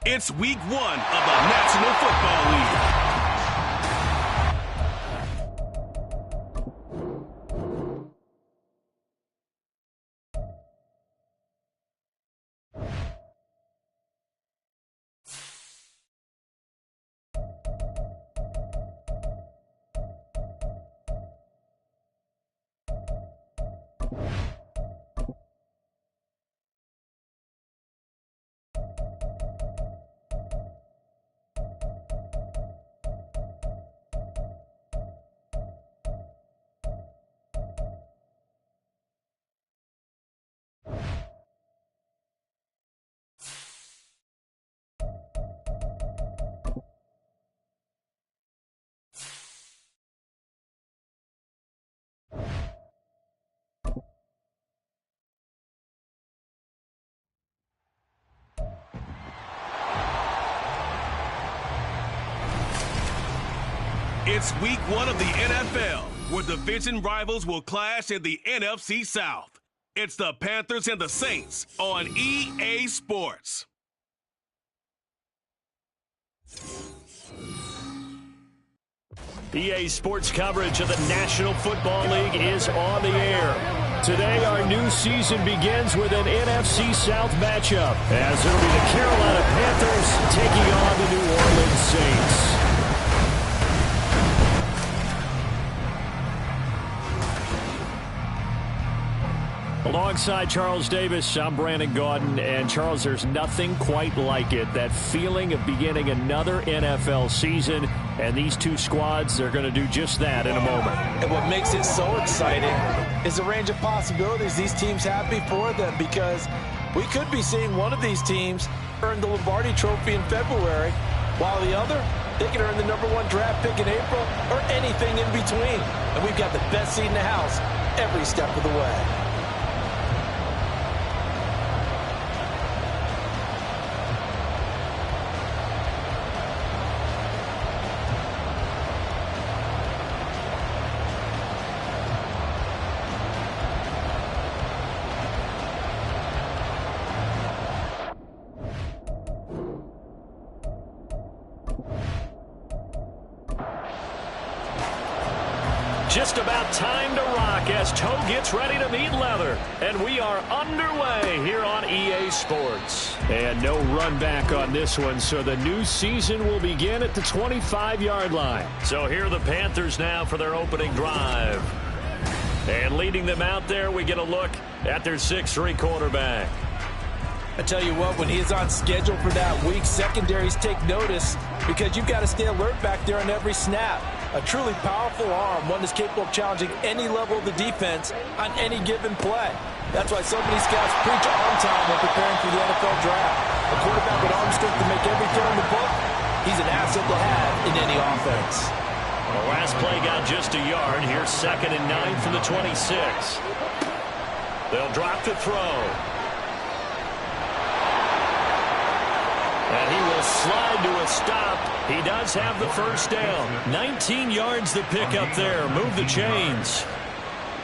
It's week 1 of the National Football League. It's week 1 of the NFL, where division rivals will clash in the NFC South. It's the Panthers and the Saints on EA Sports. EA Sports coverage of the National Football League is on the air. Today, our new season begins with an NFC South matchup, as it'll be the Carolina Panthers taking on the New Orleans Saints. Alongside Charles Davis, I'm Brandon Gaudin, and Charles, there's nothing quite like it. That feeling of beginning another NFL season, and these two squads, they're going to do just that in a moment. And what makes it so exciting is the range of possibilities these teams have before them, because we could be seeing one of these teams earn the Lombardi Trophy in February, while the other, they can earn the #1 draft pick in April or anything in between. And we've got the best seat in the house every step of the way. Just about time to rock as Toe gets ready to meet leather. And we are underway here on EA Sports. And no run back on this one, so the new season will begin at the 25-yard line. So here are the Panthers now for their opening drive. And leading them out there, we get a look at their 6'3" quarterback. I tell you what, when he's on schedule for that week, secondaries take notice because you've got to stay alert back there on every snap. A truly powerful arm, one that's capable of challenging any level of the defense on any given play. That's why so many scouts preach arm time when preparing for the NFL draft. A quarterback with arm strength to make every throw in the book, he's an asset to have in any offense. The last play got just a yard. Here's 2nd and 9 from the 26. They'll drop the throw. And he will slide to a stop. He does have the first down. 19 yards to pick up there. Move the chains.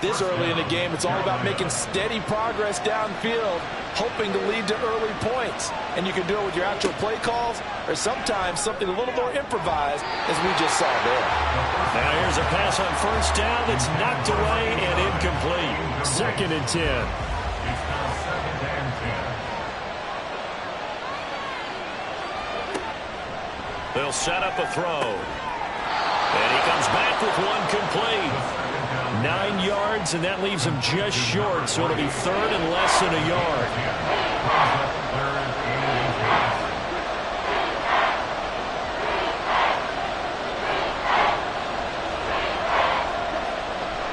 This early in the game, it's all about making steady progress downfield, hoping to lead to early points. And you can do it with your actual play calls or sometimes something a little more improvised, as we just saw there. Now here's a pass on first down that's knocked away and incomplete. 2nd and 10. They'll set up a throw. And he comes back with one complete. 9 yards, and that leaves him just short, so it'll be 3rd and less than a yard.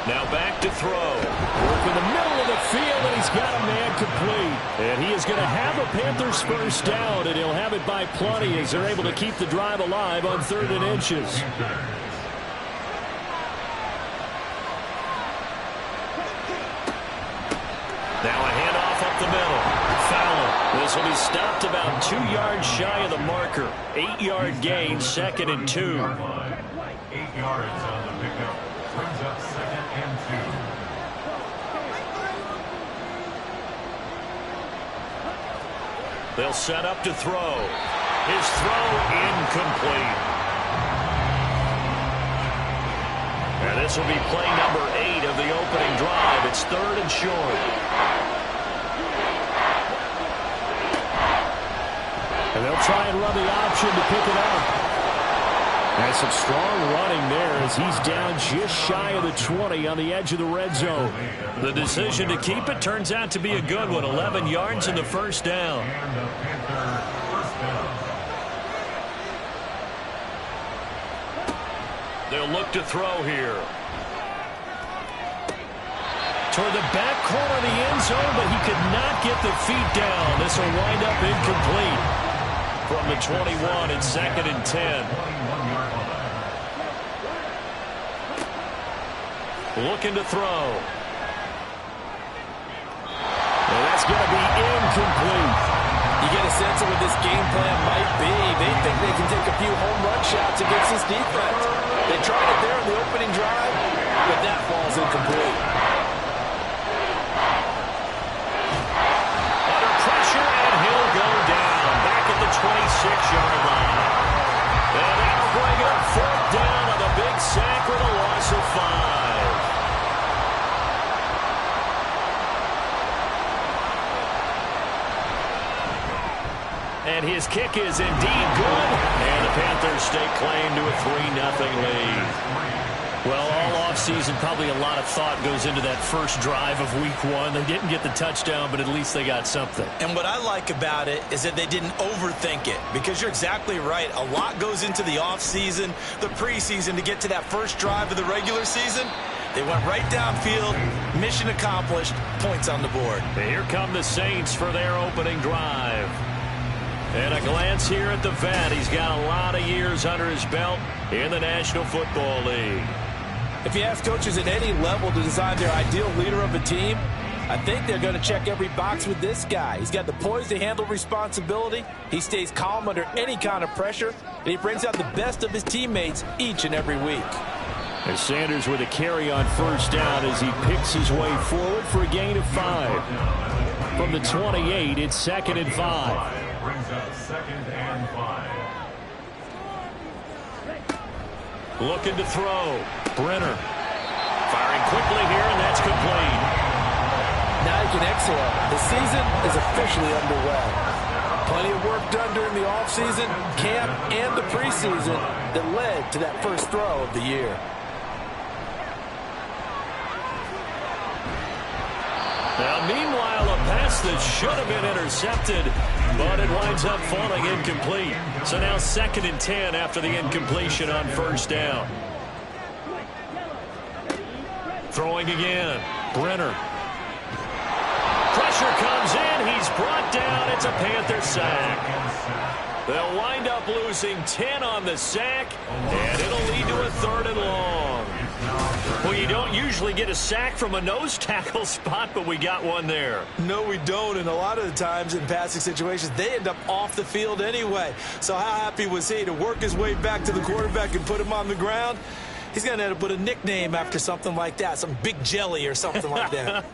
Now back to throw. Work in the middle of the field, and he's got a man complete. And he is going to have a Panthers first down, and he'll have it by plenty as they're able to keep the drive alive on 3rd and inches. Now a handoff up the middle. Fowler. This will be stopped about 2 yards shy of the marker. 8-yard gain, 2nd and 2. 8 yards on the pickup. Brings up 2nd and 2. They'll set up to throw. His throw incomplete. And this will be play number 8 of the opening drive. It's 3rd and short. And they'll try and run the option to pick it up. And some strong running there as he's down just shy of the 20 on the edge of the red zone. The decision to keep it turns out to be a good one. 11 yards in the first down. And the Panthers first down. They'll look to throw here. Toward the back corner of the end zone, but he could not get the feet down. This will wind up incomplete. From the 21, it's 2nd and 10. Looking to throw. And that's going to be incomplete. You get a sense of what this game plan might be. They think they can take a few home run shots against this defense. They tried it there in the opening drive, but that falls incomplete. Under pressure, and he'll go down. Back at the 26-yard line. And that'll bring up 4th down on the big sack with a loss of 5. And his kick is indeed good. And the Panthers stake claim to a 3-0 lead. Well, all offseason, probably a lot of thought goes into that first drive of week 1. They didn't get the touchdown, but at least they got something. And what I like about it is that they didn't overthink it, because you're exactly right. A lot goes into the offseason, the preseason, to get to that first drive of the regular season. They went right downfield, mission accomplished, points on the board. And here come the Saints for their opening drive. And a glance here at the vet. He's got a lot of years under his belt in the National Football League. If you ask coaches at any level to design their ideal leader of a team, I think they're going to check every box with this guy. He's got the poise to handle responsibility. He stays calm under any kind of pressure, and he brings out the best of his teammates each and every week. And Sanders with a carry on first down as he picks his way forward for a gain of 5. From the 28, it's 2nd and 5. Brings up 2nd and 5. Looking to throw. Brenner firing quickly here, and that's complete. Now you can exhale. The season is officially underway. Plenty of work done during the offseason, camp, and the preseason that led to that first throw of the year. Now, meanwhile, a pass that should have been intercepted, but it winds up falling incomplete. So now 2nd and 10 after the incompletion on first down. Throwing again. Brenner. Pressure comes in. He's brought down. It's a Panther sack. They'll wind up losing 10 on the sack, and it'll lead to a 3rd and long. Well, you don't usually get a sack from a nose tackle spot, but we got one there. No, we don't, and a lot of the times in passing situations, they end up off the field anyway. So how happy was he to work his way back to the quarterback and put him on the ground? He's going to end up with a nickname after something like that, some Big Jelly or something like that.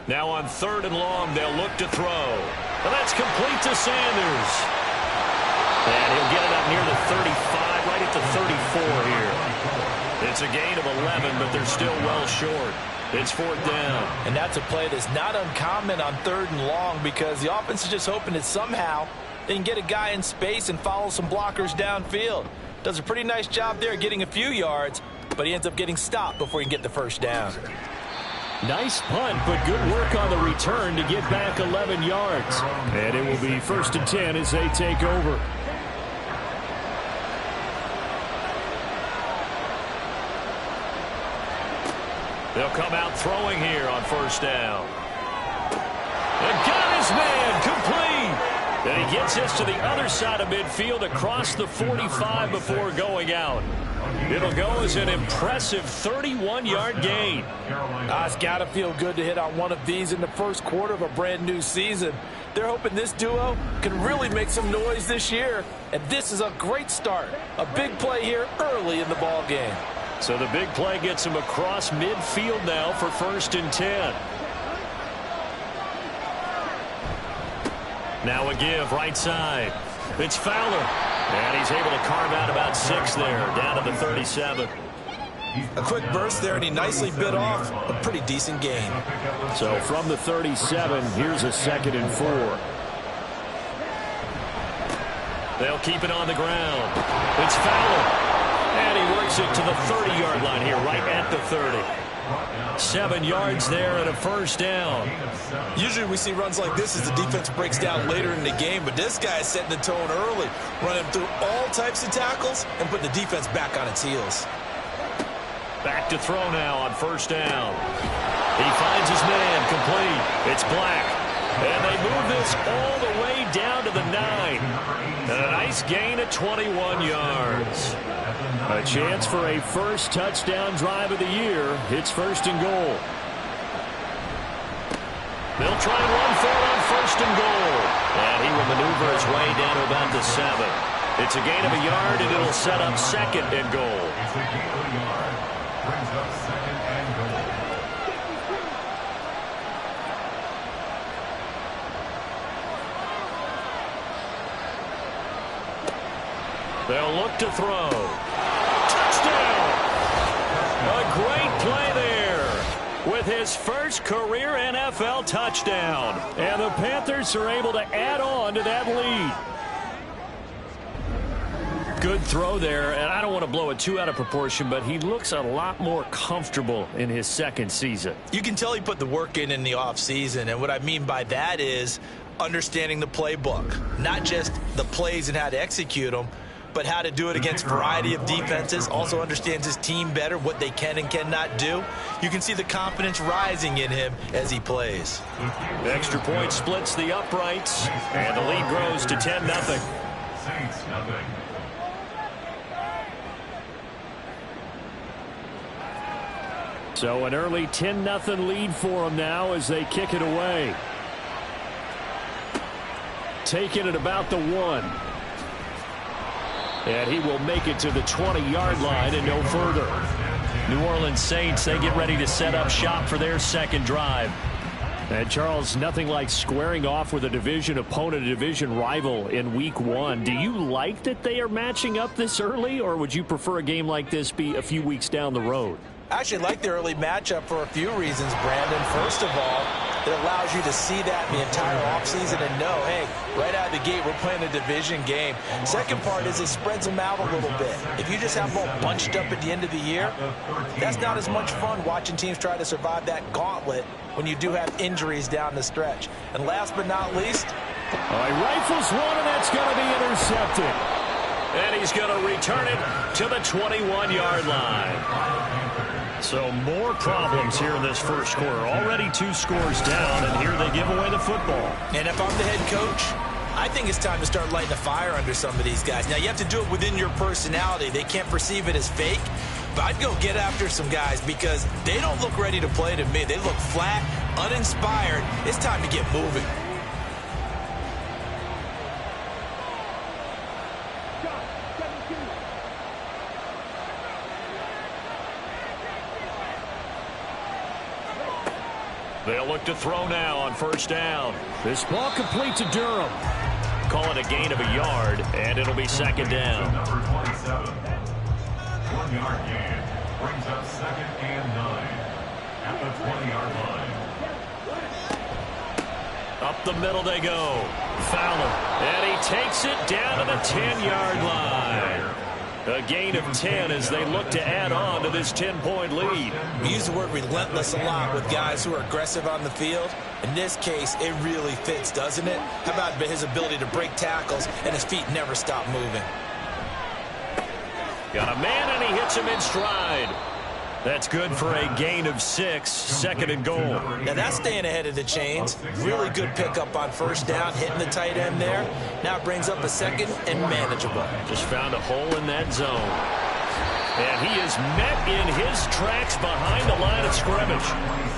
Now on 3rd and long, they'll look to throw. And that's complete to Sanders. And he'll get it up near the 35, right at the 34 here. It's a gain of 11, but they're still well short. It's 4th down. And that's a play that's not uncommon on 3rd and long, because the offense is just hoping that somehow they can get a guy in space and follow some blockers downfield. Does a pretty nice job there getting a few yards, but he ends up getting stopped before he can get the first down. Nice punt, but good work on the return to get back 11 yards. And it will be 1st and 10 as they take over. They'll come out throwing here on first down. And got his man complete. And he gets this to the other side of midfield across the 45 before going out. It'll go as an impressive 31-yard gain. It's got to feel good to hit on one of these in the first quarter of a brand new season. They're hoping this duo can really make some noise this year. And this is a great start. A big play here early in the ball game. So the big play gets him across midfield now for 1st and 10. Now a give right side. It's Fowler. And he's able to carve out about 6 there, down to the 37. A quick burst there, and he nicely bit off a pretty decent gain. So from the 37, here's a 2nd and 4. They'll keep it on the ground. It's Fowler. And he works it to the 30-yard line here, right at the 30. 7 yards there and a first down. Usually we see runs like this as the defense breaks down later in the game, but this guy is setting the tone early, running through all types of tackles and putting the defense back on its heels. Back to throw now on first down. He finds his man complete. It's Black. And they move this all the way down to the 9. And a nice gain of 21 yards. A chance for a first touchdown drive of the year. It's 1st and goal. They'll try and run for it on 1st and goal. And he will maneuver his way down to about the 7. It's a gain of a yard, and it'll set up 2nd and goal. It's a gain of a yard. Brings up 2nd and goal. They'll look to throw. Touchdown! A great play there with his first career NFL touchdown. And the Panthers are able to add on to that lead. Good throw there, and I don't want to blow it too out of proportion, but he looks a lot more comfortable in his 2nd season. You can tell he put the work in the offseason, and what I mean by that is understanding the playbook. Not just the plays and how to execute them, but how to do it against a variety of defenses. Also understands his team better, what they can and cannot do. You can see the confidence rising in him as he plays. The extra point splits the uprights, and the lead grows to 10-0. Saints nothing. So an early 10-0 lead for them now as they kick it away. Taking it about the 1. And he will make it to the 20-yard line and no further. New Orleans Saints, they get ready to set up shop for their 2nd drive. And Charles, nothing like squaring off with a division opponent, a division rival in week 1. Do you like that they are matching up this early, or would you prefer a game like this be a few weeks down the road? I actually like the early matchup for a few reasons, Brandon. First of all, it allows you to see that the entire offseason and know, hey, right out of the gate, we're playing a division game. Second part is it spreads them out a little bit. If you just have them all bunched up at the end of the year, that's not as much fun watching teams try to survive that gauntlet when you do have injuries down the stretch. And last but not least, he rifles one, and that's going to be intercepted. And he's going to return it to the 21-yard line. So more problems here in this first quarter. Already 2 scores down, and here they give away the football. And if I'm the head coach, I think it's time to start lighting a fire under some of these guys. Now, you have to do it within your personality. They can't perceive it as fake. But I'd go get after some guys because they don't look ready to play to me. They look flat, uninspired. It's time to get moving. They'll look to throw now on first down. This ball complete to Durham. Call it a gain of a yard, and it'll be 2nd down. Number 27. 1-yard gain. Brings up 2nd and 9. At the 20-yard line. Up the middle they go. Fowler. And he takes it down to the 10-yard line. A gain of 10 as they look to add on to this 10-point lead. We use the word relentless a lot with guys who are aggressive on the field. In this case, it really fits, doesn't it? How about his ability to break tackles and his feet never stop moving? Got a man, and he hits him in stride. That's good for a gain of 6, 2nd and goal. Now that's staying ahead of the chains. Really good pickup on first down, hitting the tight end there. Now it brings up a 2nd and manageable. Just found a hole in that zone. And he is met in his tracks behind the line of scrimmage.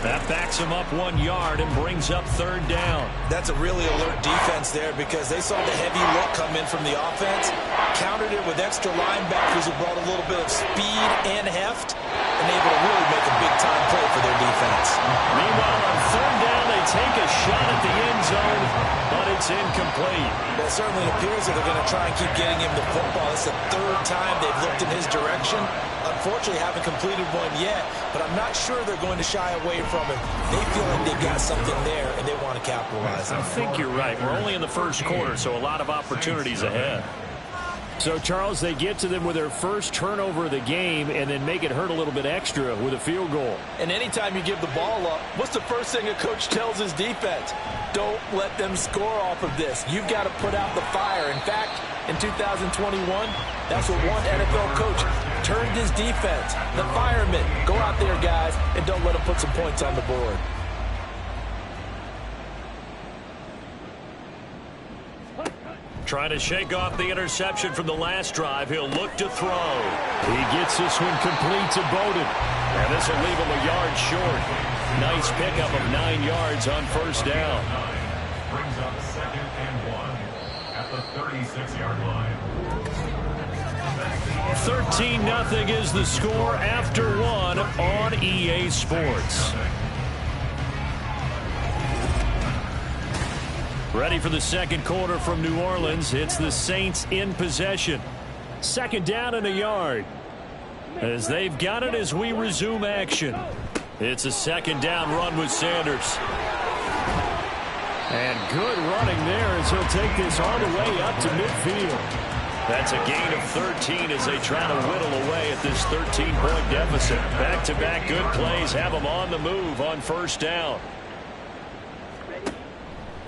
That backs him up 1 yard and brings up 3rd down. That's a really alert defense there because they saw the heavy look come in from the offense, countered it with extra linebackers who brought a little bit of speed and heft, and able to really make a big-time play for their defense. Meanwhile, on 3rd down, they take a shot at the end zone, but it's incomplete. Well, it certainly appears that they're going to try and keep getting him the football. It's the third time they've looked in his direction. Unfortunately, haven't completed one yet, but I'm not sure they're going to shy away from him. They feel like they've got something there, and they want to capitalize. I think you're right. We're only in the first quarter, so a lot of opportunities ahead. So, Charles, they get to them with their first turnover of the game and then make it hurt a little bit extra with a field goal. And anytime you give the ball up, what's the first thing a coach tells his defense? Don't let them score off of this. You've got to put out the fire. In fact, in 2021, that's what one NFL coach turned his defense. The firemen. Go out there, guys, and don't let them put some points on the board. Trying to shake off the interception from the last drive. He'll look to throw. He gets this one complete to Bowden. And this will leave him a yard short. Nice pickup of 9 yards on first down. Brings up 2nd and 1 at the 36-yard line. 13-0 is the score after 1 on EA Sports. Ready for the second quarter from New Orleans. It's the Saints in possession. 2nd down and a yard. As they've got it as we resume action. It's a 2nd down run with Sanders. And good running there as he'll take this all the way up to midfield. That's a gain of 13 as they try to whittle away at this 13-point deficit. Back-to-back good plays have them on the move on first down.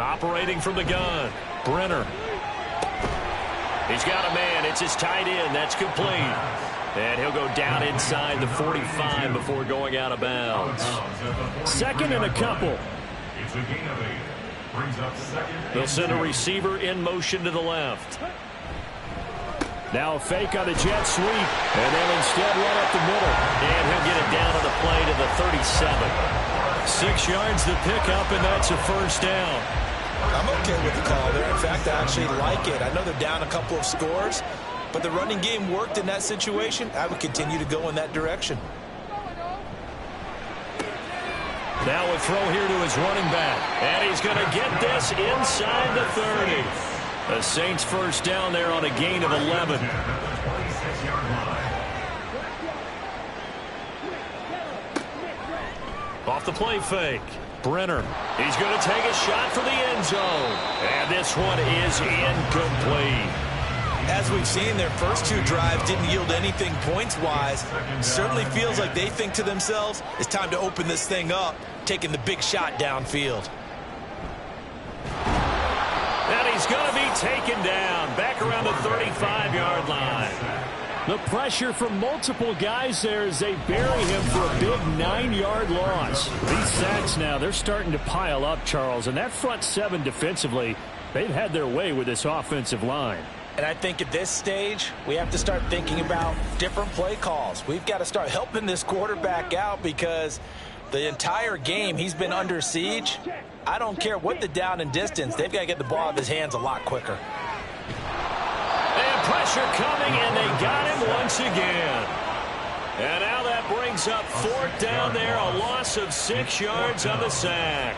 Operating from the gun, Brenner. He's got a man. It's his tight end. That's complete. And he'll go down inside the 45 before going out of bounds. 2nd and a couple. It's a gain of 8. Brings up 2nd. They'll send a receiver in motion to the left. Now a fake on a jet sweep. And they'll instead run up the middle. And he'll get it down to the play to the 37. 6 yards to pick up, and that's a first down. I'm okay with the call there. In fact, I actually like it. I know they're down a couple of scores, but the running game worked in that situation. I would continue to go in that direction. Now a throw here to his running back, and he's going to get this inside the 30. The Saints first down there on a gain of 11. Off the play fake. Brenner. He's going to take a shot for the end zone. And this one is incomplete. As we've seen, their first 2 drives didn't yield anything points-wise. Certainly feels like they think to themselves, it's time to open this thing up, taking the big shot downfield. And he's going to be taken down back around the 35-yard line. The pressure from multiple guys there as they bury him for a big 9-yard loss. These sacks now, they're starting to pile up, Charles. And that front 7 defensively, they've had their way with this offensive line. And I think at this stage, we have to start thinking about different play calls. We've got to start helping this quarterback out because the entire game he's been under siege. I don't care what the down and distance. They've got to get the ball out of his hands a lot quicker. And pressure coming, and they got him once again. And now that brings up 4th down there, a loss of 6 yards on the sack.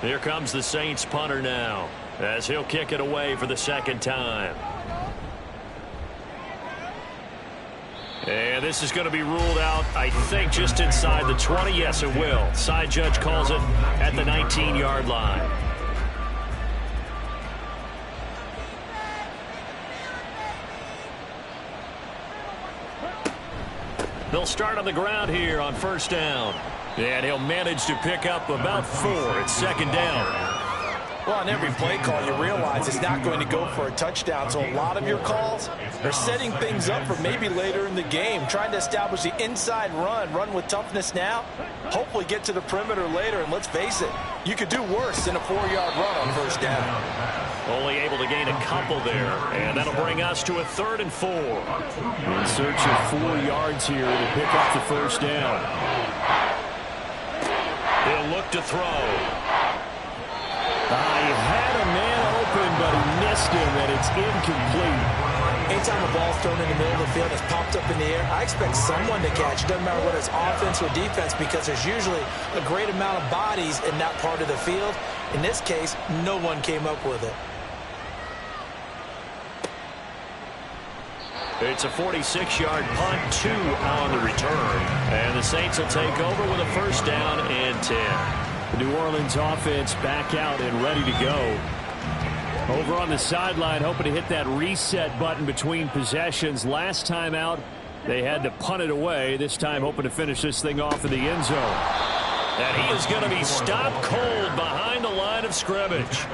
Here comes the Saints punter now, as he'll kick it away for the 2nd time. And this is going to be ruled out, I think, just inside the 20. Yes, it will. Side judge calls it at the 19-yard line. They'll start on the ground here on first down. And he'll manage to pick up about 4 at 2nd down. Well, on every play call, you realize it's not going to go for a touchdown. So a lot of your calls are setting things up for maybe later in the game, trying to establish the inside run with toughness now, hopefully get to the perimeter later. And let's face it, you could do worse than a 4-yard run on first down. Only able to gain a couple there, and that'll bring us to a 3rd and 4. In search of 4 yards here to pick up the first down. He'll look to throw. He had a man open, but he missed him, and it's incomplete. Anytime a ball's thrown in the middle of the field, it's popped up in the air, I expect someone to catch. It doesn't matter whether it's offense or defense, because there's usually a great amount of bodies in that part of the field. In this case, no one came up with it. It's a 46-yard punt, 2 on the return. And the Saints will take over with a first down and 10. The New Orleans offense back out and ready to go. Over on the sideline, hoping to hit that reset button between possessions. Last time out, they had to punt it away. This time, hoping to finish this thing off in the end zone. And he is going to be stopped cold behind the line of scrimmage.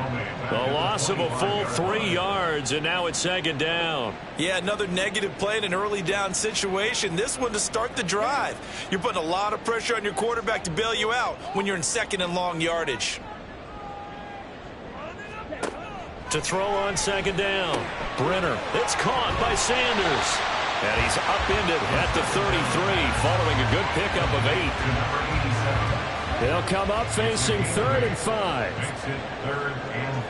The loss of a full 3 yards, and now it's second down. Yeah, another negative play in an early down situation. This one to start the drive. You're putting a lot of pressure on your quarterback to bail you out when you're in second and long yardage. To throw on second down. Brenner. It's caught by Sanders. And he's upended at the 33 following a good pickup of 8. They'll come up facing 3rd and 5. Makes it 3rd and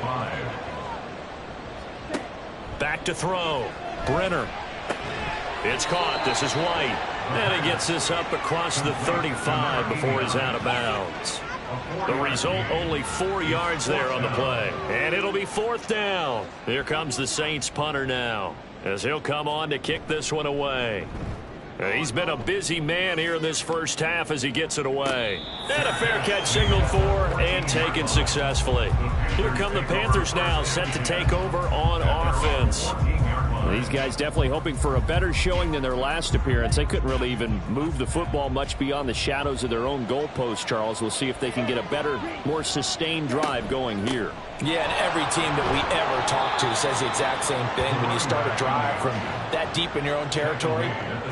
5. Back to throw. Brenner. It's caught. This is White. And he gets this up across the 35 before he's out of bounds. The result, only 4 yards there on the play. And it'll be 4th down. Here comes the Saints punter now, as he'll come on to kick this one away. And he's been a busy man here in this first half as he gets it away. And a fair catch signaled for and taken successfully. Here come the Panthers now, set to take over on offense. These guys definitely hoping for a better showing than their last appearance. They couldn't really even move the football much beyond the shadows of their own goalpost, Charles. We'll see if they can get a better, more sustained drive going here. Yeah, and every team that we ever talk to says the exact same thing. When you start a drive from that deep in your own territory,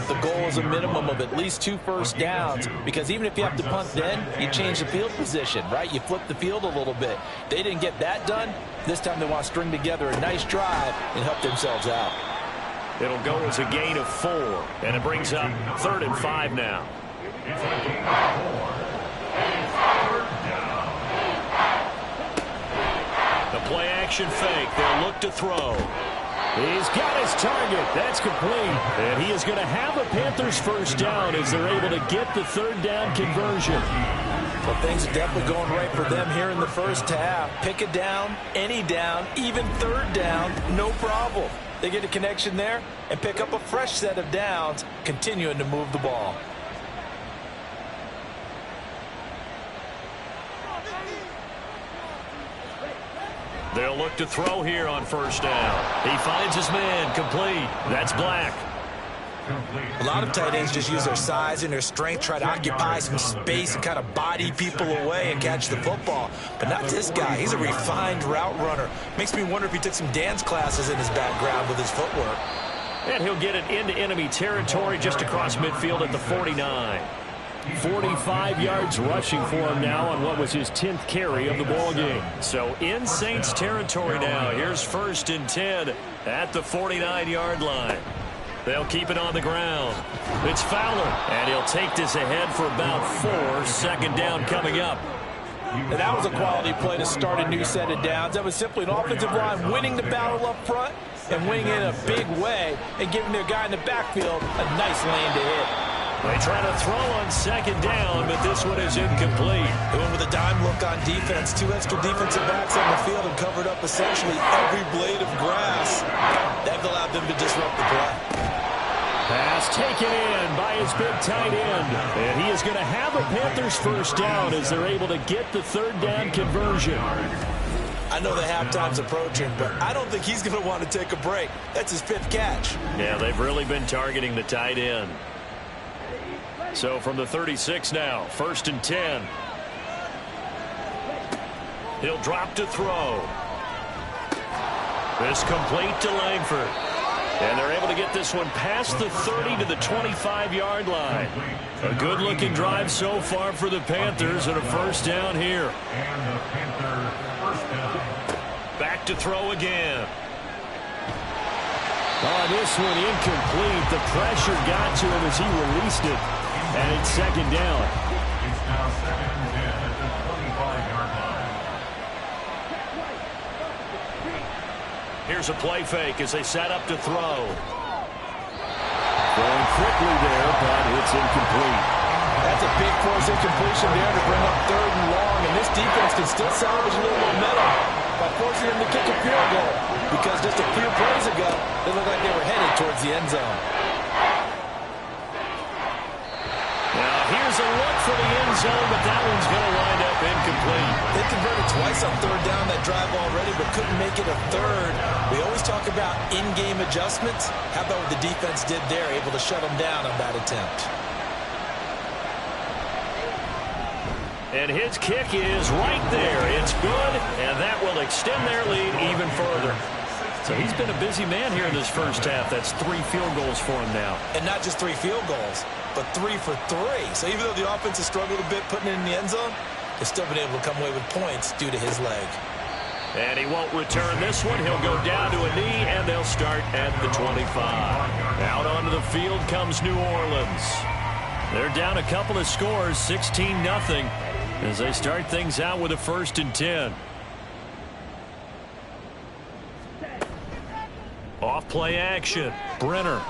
the goal is a minimum of at least 2 first downs, because even if you have to punt then, you change the field position, right? You flip the field a little bit. They didn't get that done. This time they want to string together a nice drive and help themselves out. It'll go as a gain of 4, and it brings up 3rd and 5 now. It's a gain of 4. It's 3rd down. The play action fake. They'll look to throw. He's got his target. That's complete. And he is going to have a Panthers first down as they're able to get the 3rd down conversion. Well, things are definitely going right for them here in the first half. Pick a down, any down, even 3rd down, no problem. They get a connection there and pick up a fresh set of downs, continuing to move the ball. They'll look to throw here on first down. He finds his man, complete. That's Black. A lot of tight ends just use their size and their strength, try to occupy some space and kind of body people away and catch the football. But not this guy. He's a refined route runner. Makes me wonder if he took some dance classes in his background with his footwork. And he'll get it into enemy territory just across midfield at the 49. 45 yards rushing for him now on what was his 10th carry of the ball game. So in Saints territory now. Here's 1st and 10 at the 49-yard line. They'll keep it on the ground. It's Fowler, and he'll take this ahead for about 4. 2nd down coming up. And that was a quality play to start a new set of downs. That was simply an offensive line winning the battle up front and winning in a big way and giving their guy in the backfield a nice lane to hit. They try to throw on 2nd down, but this one is incomplete. They went with a dime look on defense. 2 extra defensive backs on the field and covered up essentially every blade of grass. That allowed them to disrupt the play. Pass taken in by his big tight end. And he is going to have a Panthers first down as they're able to get the 3rd down conversion. I know the halftime's approaching, but I don't think he's going to want to take a break. That's his 5th catch. Yeah, they've really been targeting the tight end. So from the 36 now, 1st and 10. He'll drop to throw. This complete to Langford. And they're able to get this one past the 30 to the 25-yard line. A good-looking drive so far for the Panthers and a first down here. And the Panthers first down. Back to throw again. Oh, this one incomplete. The pressure got to him as he released it. And it's 2nd down. It's now 2nd and 10 at the 25-yard line. Here's a play fake as they set up to throw. Throwing quickly there, but it's incomplete. That's a big force incompletion there to bring up 3rd and long, and this defense can still salvage a little momentum by forcing them to kick a field goal, because just a few plays ago, they looked like they were headed towards the end zone. Now here's a look for the end zone, but that one's going to wind up incomplete. They converted twice on 3rd down that drive already, but couldn't make it a 3rd. We always talk about in-game adjustments. How about what the defense did there, able to shut them down on that attempt? And his kick is right there. It's good, and that will extend their lead even further. So he's been a busy man here in this first half. That's 3 field goals for him now. And not just 3 field goals, but 3 for 3. So even though the offense has struggled a bit putting it in the end zone, they've still been able to come away with points due to his leg. And he won't return this one. He'll go down to a knee, and they'll start at the 25. Out onto the field comes New Orleans. They're down a couple of scores, 16-0. As they start things out with a 1st and 10. Off play action. Brenner.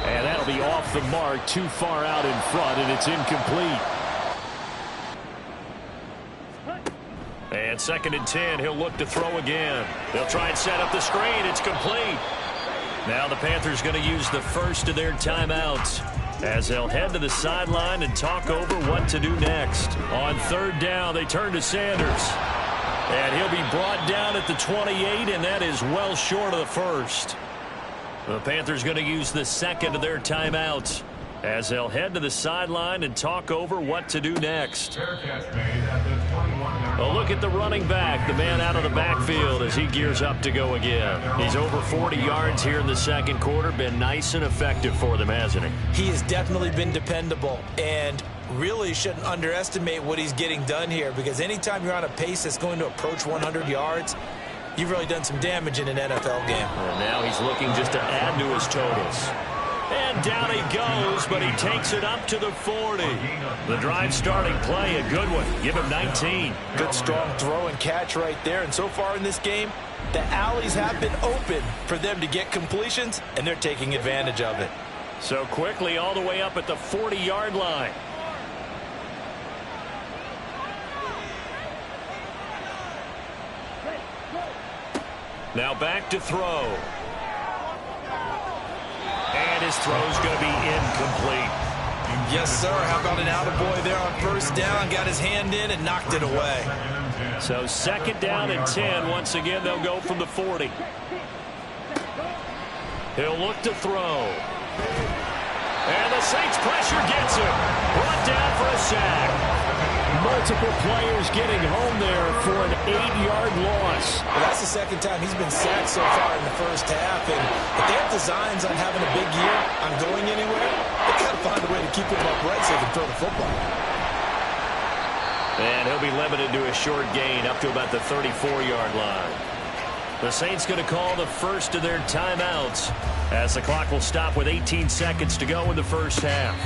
And that'll be off the mark, too far out in front, and it's incomplete. And 2nd and 10, he'll look to throw again. They'll try and set up the screen. It's complete. Now the Panthers going to use the first of their timeouts, as they'll head to the sideline and talk over what to do next. On 3rd down, they turn to Sanders. And he'll be brought down at the 28, and that is well short of the 1st. The Panthers going to use the 2nd of their timeouts, as they'll head to the sideline and talk over what to do next. A look at the running back, the man out of the backfield as he gears up to go again. He's over 40 yards here in the 2nd quarter. Been nice and effective for them, hasn't he? He has definitely been dependable, and really shouldn't underestimate what he's getting done here, because anytime you're on a pace that's going to approach 100 yards, you've really done some damage in an NFL game. And now he's looking just to add to his totals. And down he goes, but he takes it up to the 40. The drive starting play, a good one. Give him 19. Good strong throw and catch right there. And so far in this game, the alleys have been open for them to get completions, and they're taking advantage of it. So quickly all the way up at the 40-yard line. Now back to throw. And his throw's going to be incomplete. Yes, sir. How about an attaboy there on 1st down? Got his hand in and knocked it away. So 2nd down and 10. Once again, they'll go from the 40. He'll look to throw. And the Saints pressure gets him. Brought down for a sack. Multiple players getting home there for an 8-yard loss. Well, that's the 2nd time he's been sacked so far in the first half. And if they have designs on having a big year, on going anywhere, they've got to find a way to keep him upright so they can throw the football. And he'll be limited to a short gain up to about the 34-yard line. The Saints going to call the first of their timeouts, as the clock will stop with 18 seconds to go in the first half.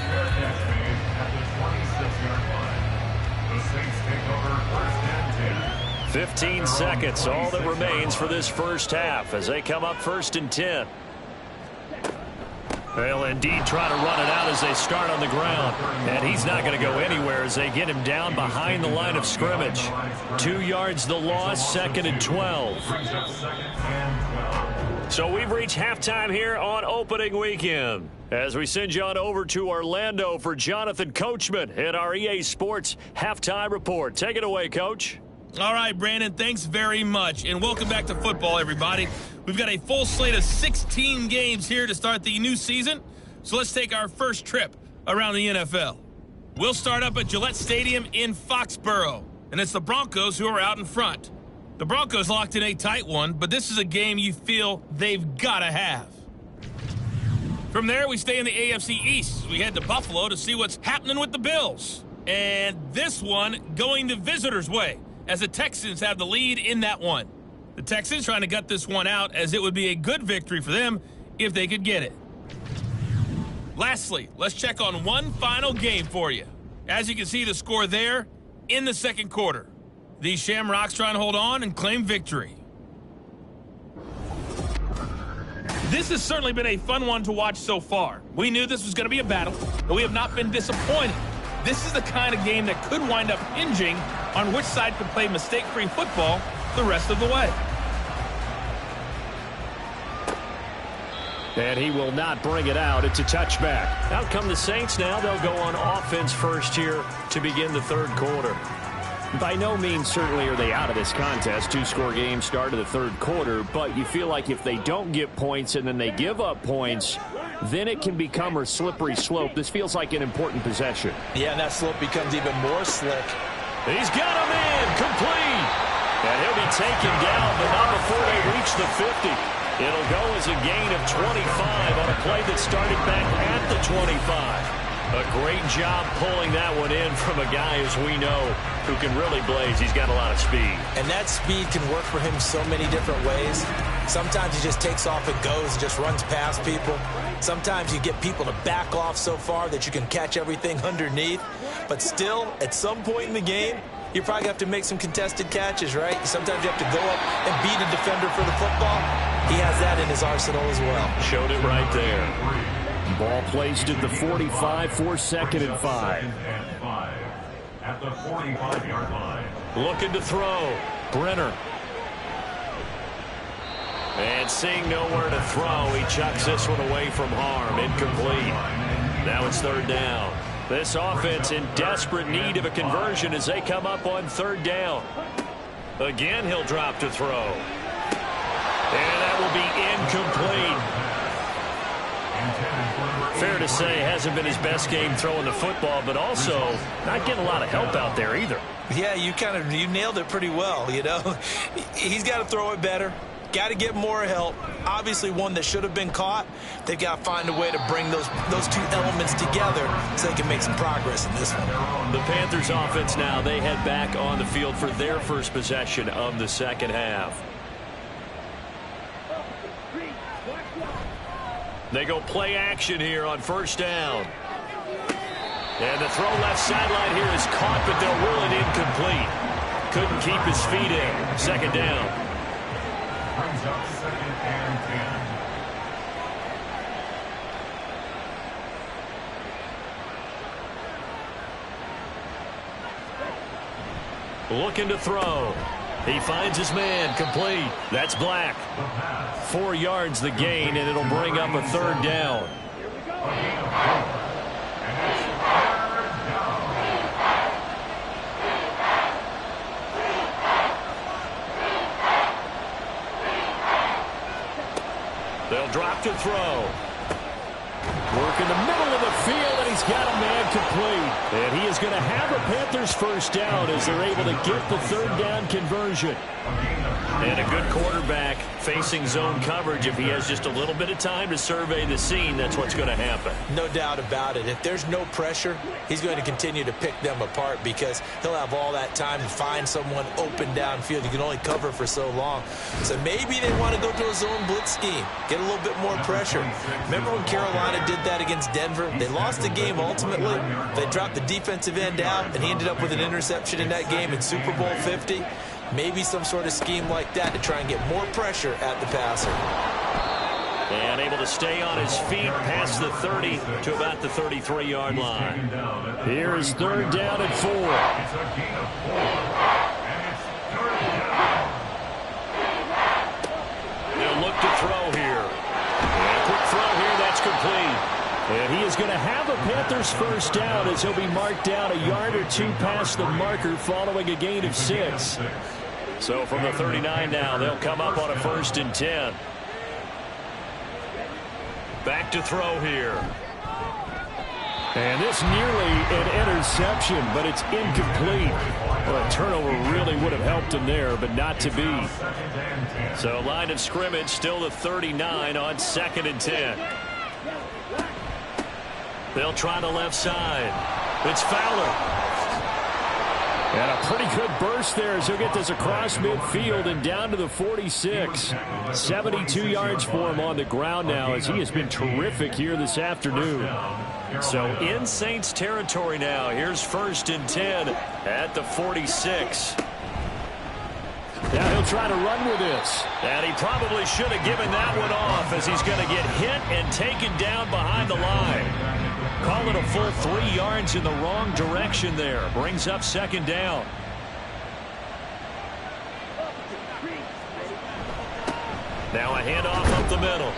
15 seconds, all that remains for this first half as they come up 1st and 10. They'll indeed try to run it out as they start on the ground. And he's not going to go anywhere as they get him down behind the line of scrimmage. 2 yards the loss, 2nd and 12. So we've reached halftime here on opening weekend, as we send you on over to Orlando for Jonathan Coachman at our EA Sports Halftime Report. Take it away, Coach. All right, Brandon, thanks very much, and welcome back to football, everybody. We've got a full slate of 16 games here to start the new season, so let's take our first trip around the NFL. We'll start up at Gillette Stadium in Foxborough, and it's the Broncos who are out in front. The Broncos locked in a tight one, but this is a game you feel they've got to have. From there, we stay in the AFC East. We head to Buffalo to see what's happening with the Bills. And this one going the visitors' way, as the Texans have the lead in that one. The Texans trying to gut this one out, as it would be a good victory for them if they could get it. Lastly, let's check on one final game for you. As you can see the score there in the second quarter. The Shamrocks trying to hold on and claim victory. This has certainly been a fun one to watch so far. We knew this was going to be a battle, but we have not been disappointed. This is the kind of game that could wind up hinging on which side could play mistake-free football the rest of the way. And he will not bring it out. It's a touchback. Out come the Saints now. They'll go on offense first here to begin the third quarter. By no means certainly are they out of this contest. Two-score game start of the third quarter, but you feel like if they don't get points and then they give up points, then it can become a slippery slope. This feels like an important possession. Yeah, and that slope becomes even more slick. He's got him in, complete. And he'll be taken down, but not before they reach the 50. It'll go as a gain of 25 on a play that started back at the 25. A great job pulling that one in from a guy, as we know, who can really blaze. He's got a lot of speed. And that speed can work for him so many different ways. Sometimes he just takes off and goes, just runs past people. Sometimes you get people to back off so far that you can catch everything underneath. But still, at some point in the game, you probably have to make some contested catches, right? Sometimes you have to go up and beat a defender for the football. He has that in his arsenal as well. Showed it right there. Ball placed at the 45 for 2nd and 5. At the 45-yard line. Looking to throw. Brenner. And seeing nowhere to throw, he chucks this one away from harm. Incomplete. Now it's 3rd down. This offense in desperate need of a conversion as they come up on 3rd down. Again, he'll drop to throw. And that will be incomplete. Fair to say, hasn't been his best game throwing the football, but also not getting a lot of help out there either. Yeah, you nailed it pretty well, you know. He's got to throw it better. Got to get more help. Obviously one that should have been caught. They've got to find a way to bring those two elements together so they can make some progress in this one. The Panthers offense now, they head back on the field for their first possession of the second half. They go play action here on 1st down. And the throw left sideline here is caught, but they'll rule it incomplete. Couldn't keep his feet in. 2nd down. Brings up 2nd and 10. Looking to throw. He finds his man, complete. That's Black. 4 yards the gain, and it'll bring up a 3rd down. They'll drop to throw. Work in the middle of the field, and he's got a man complete. And he is going to have a Panthers 1st down as they're able to get the 3rd down conversion. And a good quarterback facing zone coverage. If he has just a little bit of time to survey the scene, that's what's going to happen. No doubt about it. If there's no pressure, he's going to continue to pick them apart because he'll have all that time to find someone open downfield. You can only cover for so long. So maybe they want to go to a zone blitz scheme, get a little bit more pressure. Remember when Carolina did that against Denver? They lost the game ultimately. They dropped the defensive end out, and he ended up with an interception in that game in Super Bowl 50. Maybe some sort of scheme like that to try and get more pressure at the passer. And able to stay on his feet past the 30 to about the 33-yard line. Here is 3rd down and 4. It's a gain of 4, and it's 3rd down. They'll look to throw here. And a quick throw here, that's complete. And he is going to have a Panthers 1st down as he'll be marked down a yard or 2 past the marker following a gain of 6. So from the 39 now, they'll come up on a 1st and 10. Back to throw here. And this nearly an interception, but it's incomplete. Well, a turnover really would have helped him there, but not to be. So line of scrimmage still the 39 on 2nd and 10. They'll try the left side. It's Fowler. And a pretty good burst there as he'll get this across midfield and down to the 46. 72 yards for him on the ground now as he has been terrific here this afternoon. So in Saints territory now. Here's 1st and 10 at the 46. Now he'll he'll try to run with this. And he probably should have given that one off as he's going to get hit and taken down behind the line. Call it a full 3 yards in the wrong direction there. Brings up second down. Now a handoff up the middle.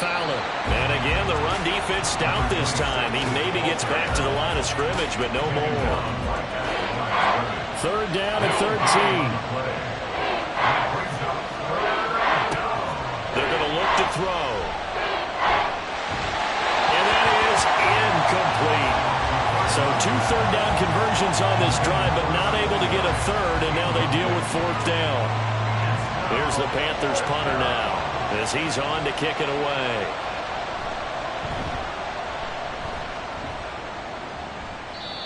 Fowler. And again, the run defense stout this time. He maybe gets back to the line of scrimmage, but no more. Third down and 13. They're going to look to throw. And that is incomplete. So 2 third-down conversions on this drive, but not able to get a third, and now they deal with fourth down. Here's the Panthers punter now as he's on to kick it away.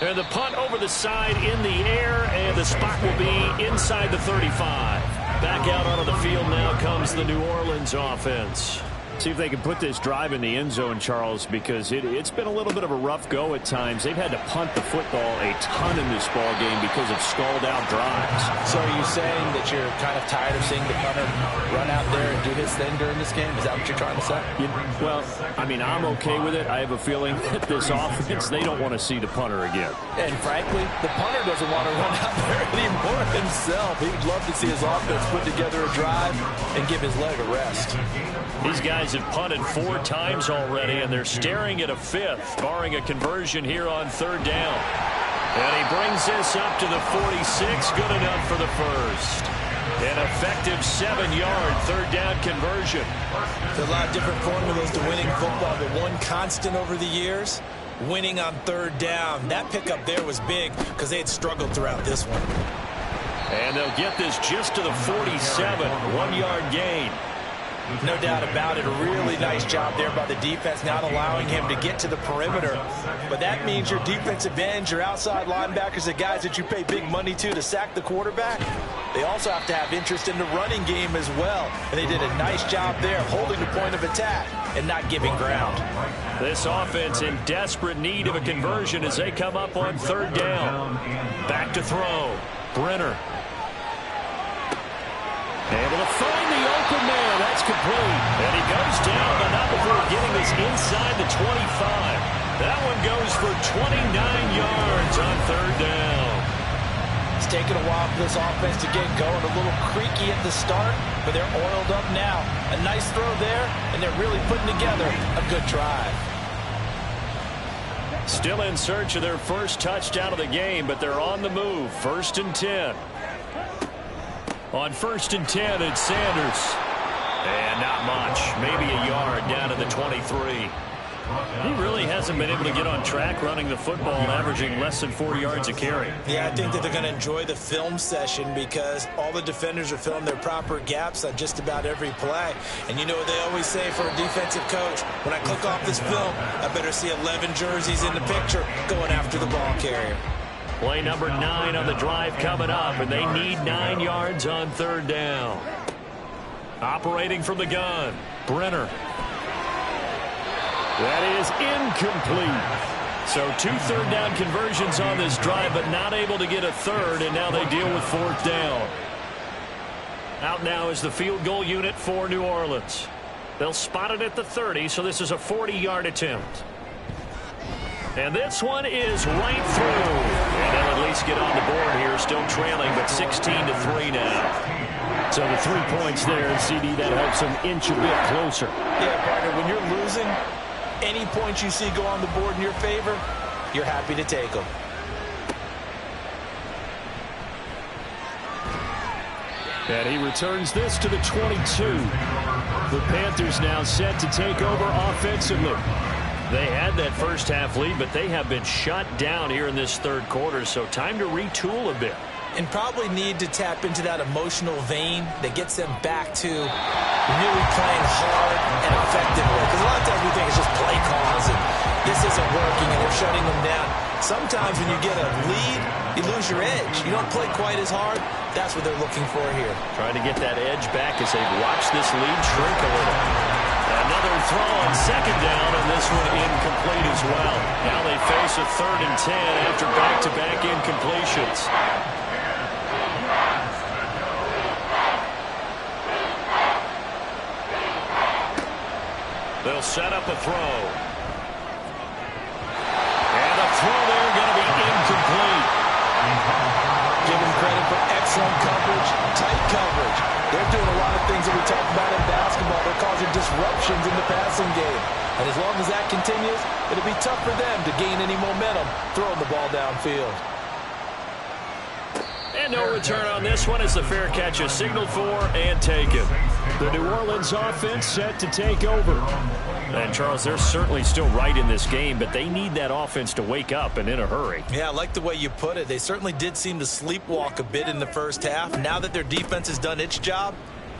And the punt over the side in the air, and the spot will be inside the 35. Back out onto the field now comes the New Orleans offense. See if they can put this drive in the end zone, Charles, because it's been a little bit of a rough go at times. They've had to punt the football a ton in this ball game because of stalled-out drives. So are you saying that you're kind of tired of seeing the punter run out there and do his thing during this game? Is that what you're trying to say? Well, I mean, I'm okay with it. I have a feeling that this offense, they don't want to see the punter again. And frankly, the punter doesn't want to run out there anymore himself. He would love to see his offense put together a drive and give his leg a rest. These guys have punted 4 times already, and they're staring at a 5th, barring a conversion here on third down. And he brings this up to the 46, good enough for the first. An effective 7-yard third down conversion. There's a lot of different formulas to winning football, but one constant over the years, winning on third down. That pickup there was big because they had struggled throughout this one. And they'll get this just to the 47, 1-yard gain. No doubt about it. A really nice job there by the defense, not allowing him to get to the perimeter. But that means your defensive ends, your outside linebackers, the guys that you pay big money to sack the quarterback, they also have to have interest in the running game as well. And they did a nice job there, holding the point of attack and not giving ground. This offense in desperate need of a conversion as they come up on third down. Back to throw. Brenner. Able to find the open man. That's complete. And he goes down, but not before getting this inside the 25. That one goes for 29 yards on third down. It's taken a while for this offense to get going. A little creaky at the start, but they're oiled up now. A nice throw there, and they're really putting together a good drive. Still in search of their first touchdown of the game, but they're on the move. 1st and 10. On 1st and 10, it's Sanders. And not much. Maybe a yard down to the 23. He really hasn't been able to get on track running the football, averaging less than 4 yards a carry. Yeah, I think that they're going to enjoy the film session because all the defenders are filling their proper gaps on just about every play. And you know what they always say for a defensive coach? When I click off this film, I better see 11 jerseys in the picture going after the ball carrier. Play number 9 on the drive coming up, and they need 9 yards on third down. Operating from the gun, Brenner. That is incomplete. So 2 third down conversions on this drive, but not able to get a third, and now they deal with fourth down. Out now is the field goal unit for New Orleans. They'll spot it at the 30, so this is a 40-yard attempt. And this one is right through. And they'll at least get on the board here, still trailing, but 16-3 now. So the 3 points there, CD, that helps them inch a bit closer. Yeah, partner, when you're losing, any points you see go on the board in your favor, you're happy to take them. And he returns this to the 22. The Panthers now set to take over offensively. They had that first half lead, but they have been shut down here in this third quarter, so time to retool a bit. And probably need to tap into that emotional vein that gets them back to really playing hard and effectively. Because a lot of times we think it's just play calls and this isn't working and they're shutting them down. Sometimes when you get a lead, you lose your edge. You don't play quite as hard. That's what they're looking for here. Trying to get that edge back as they watch this lead shrink a little. Another throw on second down, and this one incomplete as well. Now they face a 3rd and 10 after back-to-back incompletions. They'll set up a throw. And the throw there going to be incomplete. Give them credit for excellent coverage, tight coverage. They're doing a lot of things that we talk about in basketball. They're causing disruptions in the passing game. And as long as that continues, it'll be tough for them to gain any momentum throwing the ball downfield. And no return on this one as the fair catch is signaled for and taken. The New Orleans offense set to take over. And, Charles, they're certainly still right in this game, but they need that offense to wake up and in a hurry. Yeah, I like the way you put it. They certainly did seem to sleepwalk a bit in the first half. Now that their defense has done its job,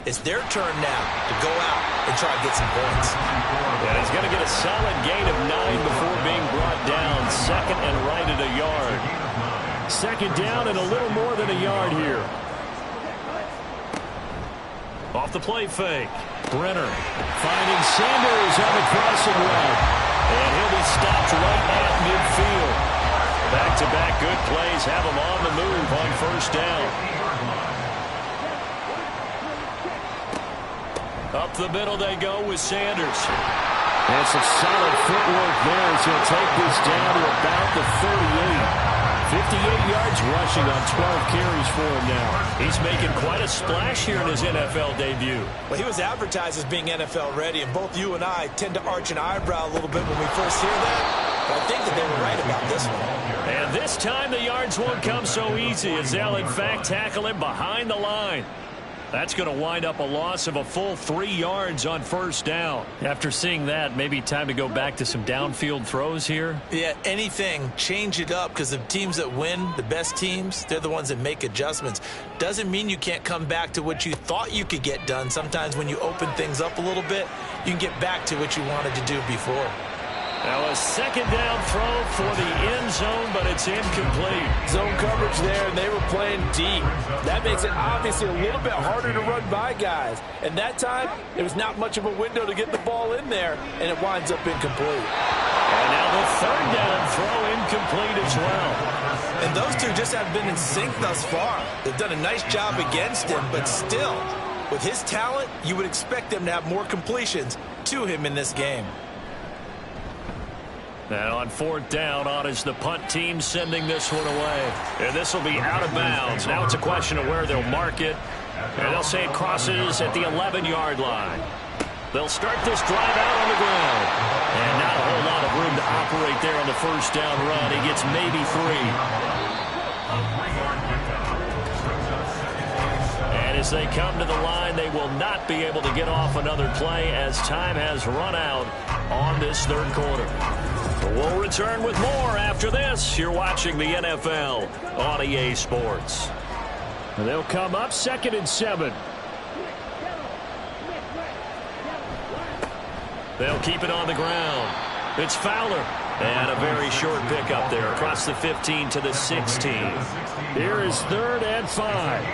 it's their turn now to go out and try to get some points. And he's going to get a solid gain of 9 before being brought down. Second and right at a yard. Second down and a little more than a yard here. Off the play fake. Brenner finding Sanders on the crossing route. And he'll be stopped right at midfield. Back-to-back good plays have him on the move on first down. Up the middle they go with Sanders. And some solid footwork there as he'll take this down to about the 38. 58 yards rushing on 12 carries for him now. He's making quite a splash here in his NFL debut. Well, he was advertised as being NFL ready, and both you and I tend to arch an eyebrow a little bit when we first hear that. But I think that they were right about this one. And this time the yards won't come so easy as they'll in fact tackle him behind the line. That's going to wind up a loss of a full 3 yards on first down. After seeing that, maybe time to go back to some downfield throws here. Yeah, anything. Change it up because the teams that win, the best teams, they're the ones that make adjustments. Doesn't mean you can't come back to what you thought you could get done. Sometimes when you open things up a little bit, you can get back to what you wanted to do before. Now a second down throw for the end zone, but it's incomplete. Zone coverage there, and they were playing deep. That makes it obviously a little bit harder to run by guys. And that time, there was not much of a window to get the ball in there, and it winds up incomplete. And now the third down throw incomplete as well. And those two just have been in sync thus far. They've done a nice job against him, but still, with his talent, you would expect them to have more completions to him in this game. Now on fourth down, on is the punt team sending this one away. And this will be out of bounds. Now it's a question of where they'll mark it. And they'll say it crosses at the 11-yard line. They'll start this drive out on the ground. And not a whole lot of room to operate there on the first down run. He gets maybe 3. And as they come to the line, they will not be able to get off another play as time has run out on this third quarter. We'll return with more after this. You're watching the NFL on EA Sports. And they'll come up 2nd and 7. They'll keep it on the ground. It's Fowler. And a very short pickup there across the 15 to the 16. Here is 3rd and 5.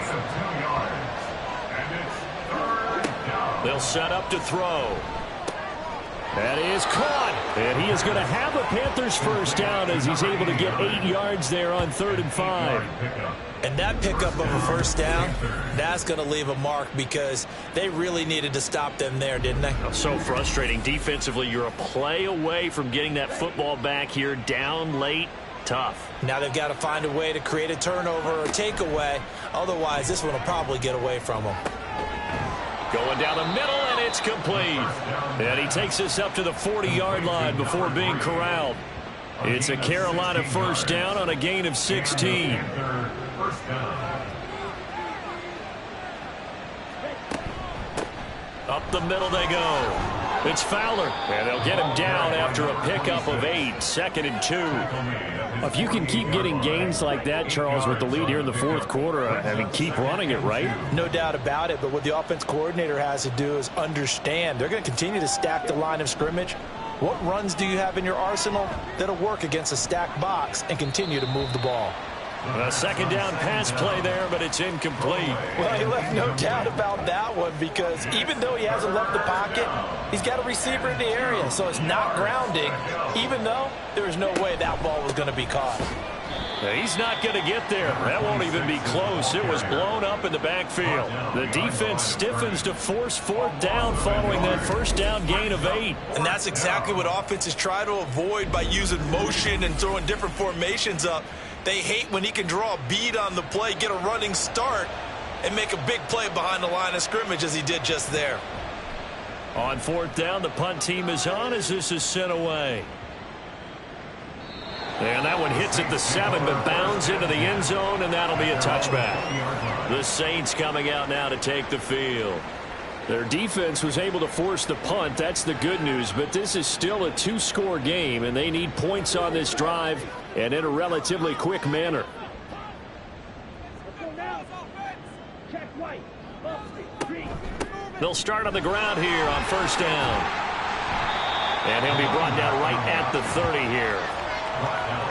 They'll set up to throw. That is caught. And he is going to have a Panthers first down as he's able to get 8 yards there on 3rd and 5. And that pickup of a first down, that's going to leave a mark because they really needed to stop them there, didn't they? So frustrating. Defensively, you're a play away from getting that football back here down late. Tough. Now they've got to find a way to create a turnover or takeaway. Otherwise, this one will probably get away from them. Going down the middle, and it's complete. And he takes us up to the 40-yard line before being corralled. It's a Carolina first down on a gain of 16. Up the middle they go. It's Fowler, and they'll get him down after a pickup of 8, 2nd and 2. If you can keep getting gains like that, Charles, with the lead here in the fourth quarter, I mean, keep running it, right? No doubt about it, but what the offense coordinator has to do is understand they're going to continue to stack the line of scrimmage. What runs do you have in your arsenal that'll work against a stacked box and continue to move the ball? A second down pass play there, but it's incomplete. Well, he left no doubt about that one because even though he hasn't left the pocket, he's got a receiver in the area, so it's not grounding, even though there is no way that ball was going to be caught. He's not going to get there. That won't even be close. It was blown up in the backfield. The defense stiffens to force 4th down following that first down gain of 8. And that's exactly what offenses try to avoid by using motion and throwing different formations up. They hate when he can draw a bead on the play, get a running start, and make a big play behind the line of scrimmage as he did just there. On 4th down, the punt team is on as this is sent away. And that one hits at the 7, but bounds into the end zone, and that'll be a touchback. The Saints coming out now to take the field. Their defense was able to force the punt. That's the good news, but this is still a 2-score game, and they need points on this drive and in a relatively quick manner. They'll start on the ground here on 1st down. And he'll be brought down right at the 30 here.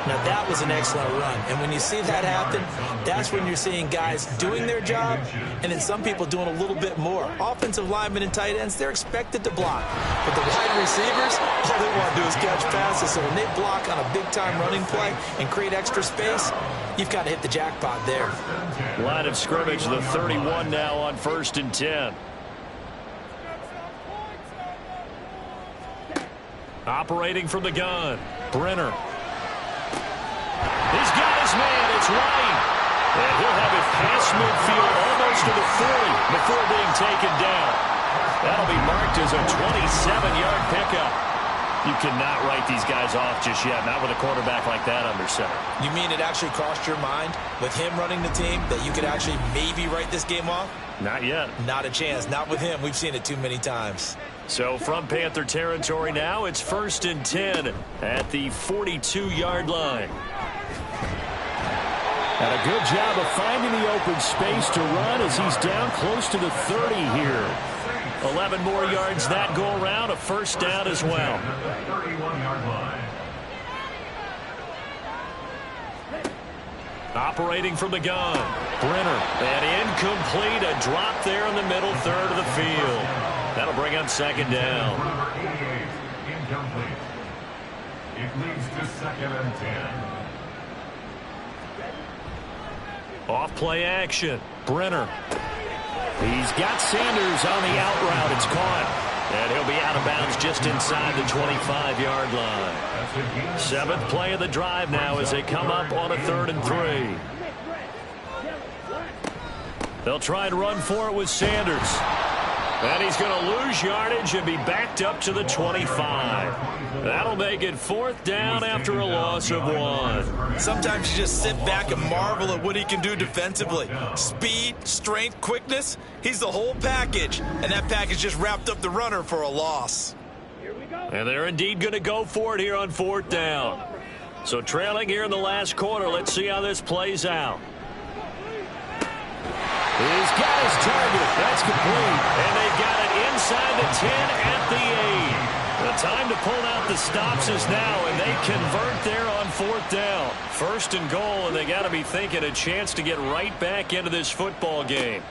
Now, that was an excellent run. And when you see that happen, that's when you're seeing guys doing their job and then some people doing a little bit more. Offensive linemen and tight ends, they're expected to block. But the wide receivers, all they want to do is catch passes. So when they block on a big-time running play and create extra space, you've got to hit the jackpot there. Line of scrimmage, the 31 now on 1st and 10. Operating from the gun, Brenner. He's got his man. It's White. And he'll have it past midfield almost to the 40 before being taken down. That'll be marked as a 27-yard pickup. You cannot write these guys off just yet, not with a quarterback like that under center. You mean it actually crossed your mind with him running the team that you could actually maybe write this game off? Not yet. Not a chance. Not with him. We've seen it too many times. So from Panther territory now, it's 1st and 10 at the 42-yard line. And a good job of finding the open space to run as he's down close to the 30 here. 11 more yards that go around, a 1st down as well. 31-yard line. Operating from the gun, Brenner. And incomplete, a drop there in the middle third of the field. That'll bring up 2nd down. Number 88, incomplete. It leads to 2nd and 10. Off play action, Brenner. He's got Sanders on the out route. It's caught. And he'll be out of bounds just inside the 25-yard line. 7th play of the drive now as they come up on a 3rd and 3. They'll try and run for it with Sanders. And he's going to lose yardage and be backed up to the 25. That'll make it 4th down after a loss of 1. Sometimes you just sit back and marvel at what he can do defensively. Speed, strength, quickness, he's the whole package. And that package just wrapped up the runner for a loss. And they're indeed going to go for it here on 4th down. So trailing here in the last quarter, let's see how this plays out. He's got his target. That's complete. And they got it inside the 10 at the 8. The time to pull out the stops is now, and they convert there on 4th down. 1st and goal, and they got to be thinking a chance to get right back into this football game.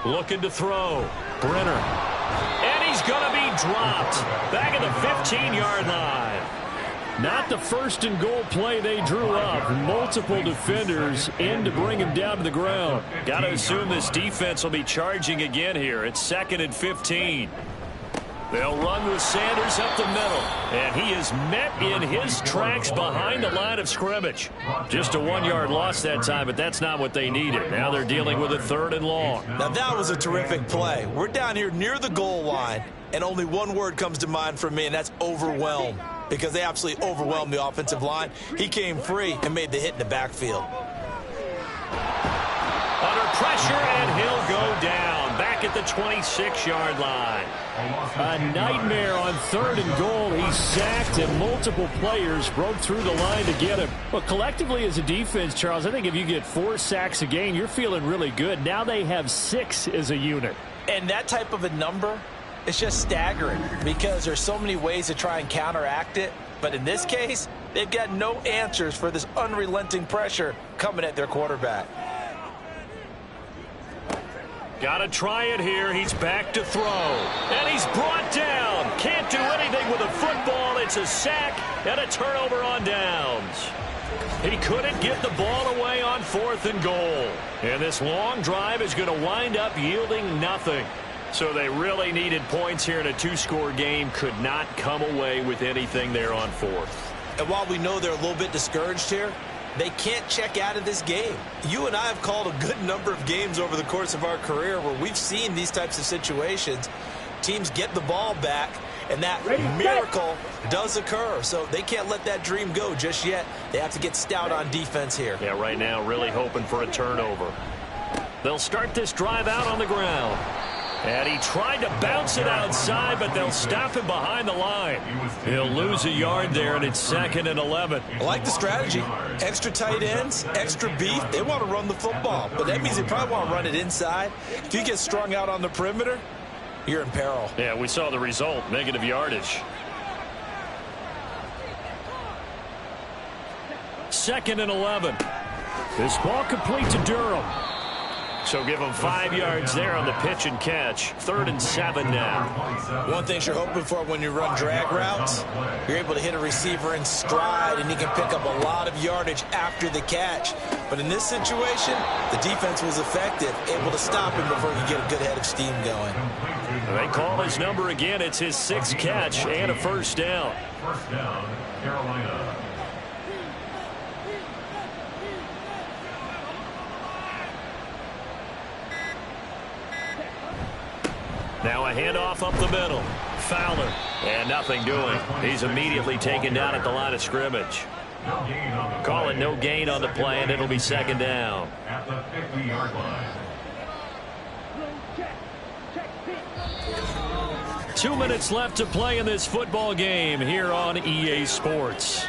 Looking to throw. Brenner. And he's going to be dropped. Back at the 15-yard line. Not the 1st and goal play they drew up. Multiple defenders in to bring him down to the ground. Got to assume this defense will be charging again here. It's 2nd and 15. They'll run with Sanders up the middle. And he is met in his tracks behind the line of scrimmage. Just a 1-yard loss that time, but that's not what they needed. Now they're dealing with a 3rd and long. Now that was a terrific play. We're down here near the goal line, and only one word comes to mind for me, and that's overwhelmed. Because they absolutely overwhelmed the offensive line. He came free and made the hit in the backfield. Under pressure, and he'll go down. Back at the 26-yard line. A nightmare on 3rd and goal. He's sacked, and multiple players broke through the line to get him. But collectively as a defense, Charles, I think if you get 4 sacks a game, you're feeling really good. Now they have 6 as a unit. And that type of a number, it's just staggering because there's so many ways to try and counteract it. But in this case, they've got no answers for this unrelenting pressure coming at their quarterback. Got to try it here. He's back to throw. And he's brought down. Can't do anything with a football. It's a sack and a turnover on downs. He couldn't get the ball away on 4th and goal. And this long drive is going to wind up yielding nothing. So they really needed points here in a 2-score game. Could not come away with anything there on 4th. And while we know they're a little bit discouraged here, they can't check out of this game. You and I have called a good number of games over the course of our career where we've seen these types of situations. Teams get the ball back, and that miracle does occur. So they can't let that dream go just yet. They have to get stout on defense here. Yeah, right now really hoping for a turnover. They'll start this drive out on the ground. And he tried to bounce it outside, but they'll stop him behind the line. He'll lose a yard there, and it's 2nd and 11. I like the strategy. Extra tight ends, extra beef. They want to run the football, but that means they probably want to run it inside. If you get strung out on the perimeter, you're in peril. Yeah, we saw the result, negative yardage. 2nd and 11. This ball complete to Durham. So give them 5 yards there on the pitch and catch. 3rd and 7 now. One thing you're hoping for when you run drag routes, you're able to hit a receiver in stride, and he can pick up a lot of yardage after the catch. But in this situation, the defense was effective, able to stop him before he could get a good head of steam going. They call his number again. It's his 6th catch and a first down. First down, Carolina. Now a handoff up the middle. Fowler. And nothing doing. He's immediately taken down at the line of scrimmage. Call it no gain on the play, and it'll be 2nd down. At the 50-yard line. 2 minutes left to play in this football game here on EA Sports.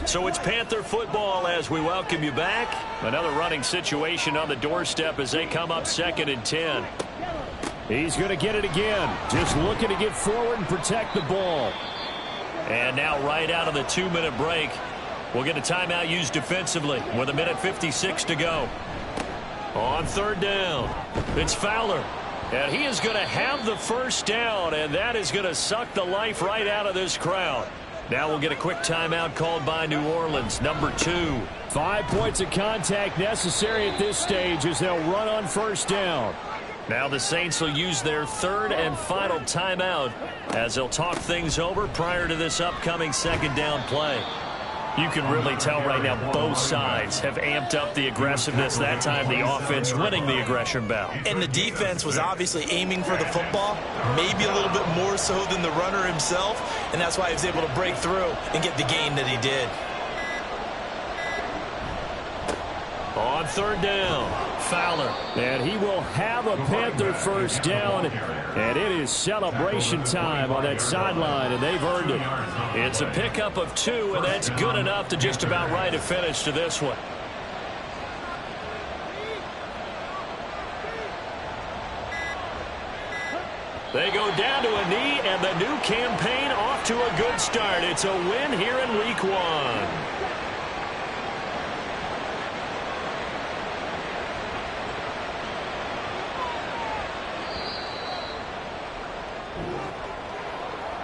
So it's Panther football as we welcome you back. Another running situation on the doorstep as they come up 2nd and 10. He's going to get it again. Just looking to get forward and protect the ball. And now right out of the 2-minute break, we'll get a timeout used defensively with 1:56 to go. On 3rd down, it's Fowler. And he is going to have the first down, and that is going to suck the life right out of this crowd. Now we'll get a quick timeout called by New Orleans, number 2. 5 points of contact necessary at this stage as they'll run on first down. Now the Saints will use their 3rd and final timeout as they'll talk things over prior to this upcoming 2nd down play. You can really tell right now both sides have amped up the aggressiveness. That time the offense winning the aggression battle. And the defense was obviously aiming for the football, maybe a little bit more so than the runner himself, and that's why he was able to break through and get the gain that he did. On 3rd down, Fowler. And he will have a Panther first down. And it is celebration time on that sideline, and they've earned it. It's a pickup of 2, and that's good enough to just about write a finish to this one. They go down to a knee, and the new campaign off to a good start. It's a win here in Week 1.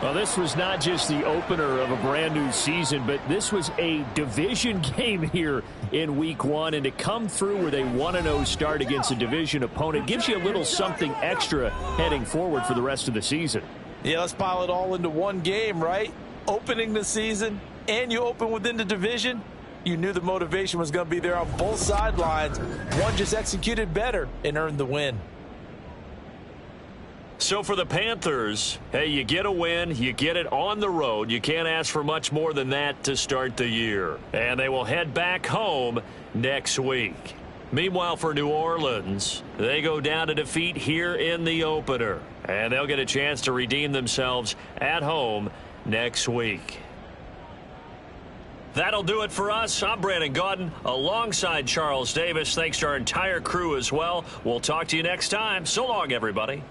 Well, this was not just the opener of a brand new season, but this was a division game here in Week 1. And to come through with a 1-0 start against a division opponent gives you a little something extra heading forward for the rest of the season. Yeah, let's pile it all into one game, right? Opening the season, and you open within the division. You knew the motivation was going to be there on both sidelines. One just executed better and earned the win. So for the Panthers, hey, you get a win, you get it on the road. You can't ask for much more than that to start the year. And they will head back home next week. Meanwhile, for New Orleans, they go down to defeat here in the opener. And they'll get a chance to redeem themselves at home next week. That'll do it for us. I'm Brandon Gaudin alongside Charles Davis. Thanks to our entire crew as well. We'll talk to you next time. So long, everybody.